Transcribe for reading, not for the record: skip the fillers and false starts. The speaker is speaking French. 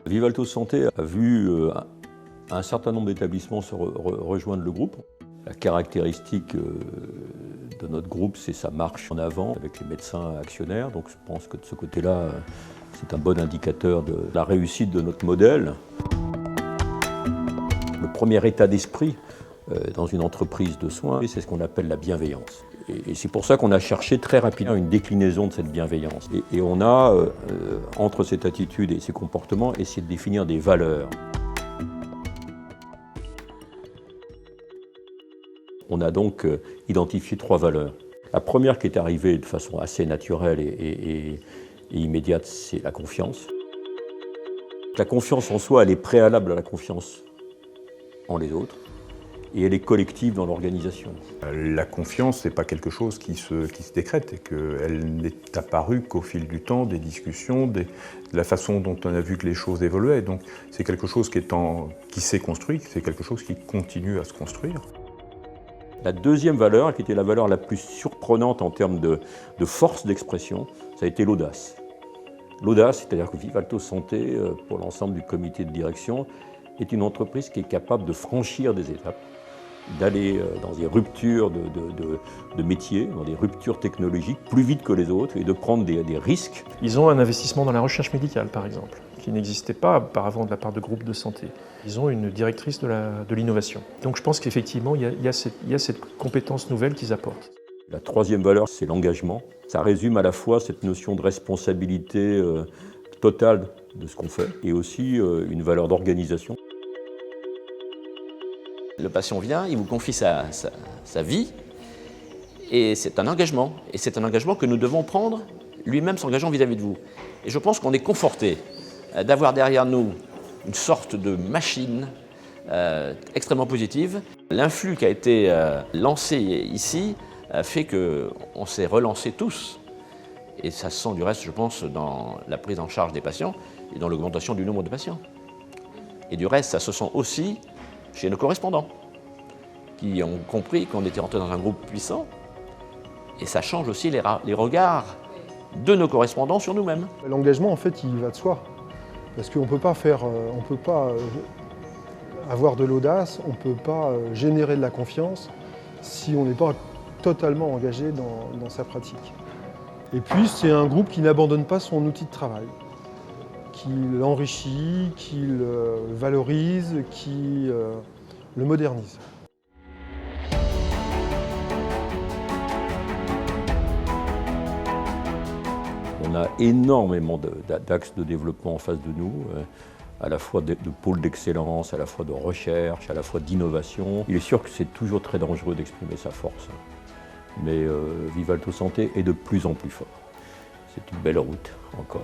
Vivalto Santé a vu un certain nombre d'établissements se rejoindre le groupe. La caractéristique de notre groupe, c'est sa marche en avant avec les médecins actionnaires. Donc je pense que de ce côté-là, c'est un bon indicateur de la réussite de notre modèle. Le premier état d'esprit dans une entreprise de soins, c'est ce qu'on appelle la bienveillance. Et c'est pour ça qu'on a cherché très rapidement une déclinaison de cette bienveillance. Et on a, entre cette attitude et ces comportements, essayé de définir des valeurs. On a donc identifié 3 valeurs. La première qui est arrivée de façon assez naturelle et immédiate, c'est la confiance. La confiance en soi, elle est préalable à la confiance en les autres. Et elle est collective dans l'organisation. La confiance, ce n'est pas quelque chose qui se décrète et qu'elle n'est apparue qu'au fil du temps, des discussions, de la façon dont on a vu que les choses évoluaient. Donc c'est quelque chose qui s'est construit, c'est quelque chose qui continue à se construire. La deuxième valeur, qui était la valeur la plus surprenante en termes de force d'expression, ça a été l'audace. L'audace, c'est-à-dire que Vivalto Santé, pour l'ensemble du comité de direction, est une entreprise qui est capable de franchir des étapes, d'aller dans des ruptures de métiers, dans des ruptures technologiques plus vite que les autres et de prendre des risques. Ils ont un investissement dans la recherche médicale, par exemple, qui n'existait pas auparavant de la part de groupes de santé. Ils ont une directrice de l'innovation. Donc je pense qu'effectivement, il y a cette compétence nouvelle qu'ils apportent. La troisième valeur, c'est l'engagement. Ça résume à la fois cette notion de responsabilité totale de ce qu'on fait et aussi une valeur d'organisation. Le patient vient, il vous confie sa vie et c'est un engagement. Et c'est un engagement que nous devons prendre, lui-même s'engageant vis-à-vis de vous. Et je pense qu'on est conforté d'avoir derrière nous une sorte de machine extrêmement positive. L'influx qui a été lancé ici fait qu'on s'est relancés tous. Et ça se sent du reste, je pense, dans la prise en charge des patients et dans l'augmentation du nombre de patients. Et du reste, ça se sent aussi chez nos correspondants, qui ont compris qu'on était rentré dans un groupe puissant, et ça change aussi les regards de nos correspondants sur nous-mêmes. L'engagement, en fait, il va de soi, parce qu'on ne peut pas avoir de l'audace, on ne peut pas générer de la confiance si on n'est pas totalement engagé dans sa pratique. Et puis, c'est un groupe qui n'abandonne pas son outil de travail, qui l'enrichit, qui le valorise, qui le modernise. On a énormément d'axes de développement en face de nous, à la fois de pôles d'excellence, à la fois de recherche, à la fois d'innovation. Il est sûr que c'est toujours très dangereux d'exprimer sa force, mais Vivalto Santé est de plus en plus fort. C'est une belle route encore.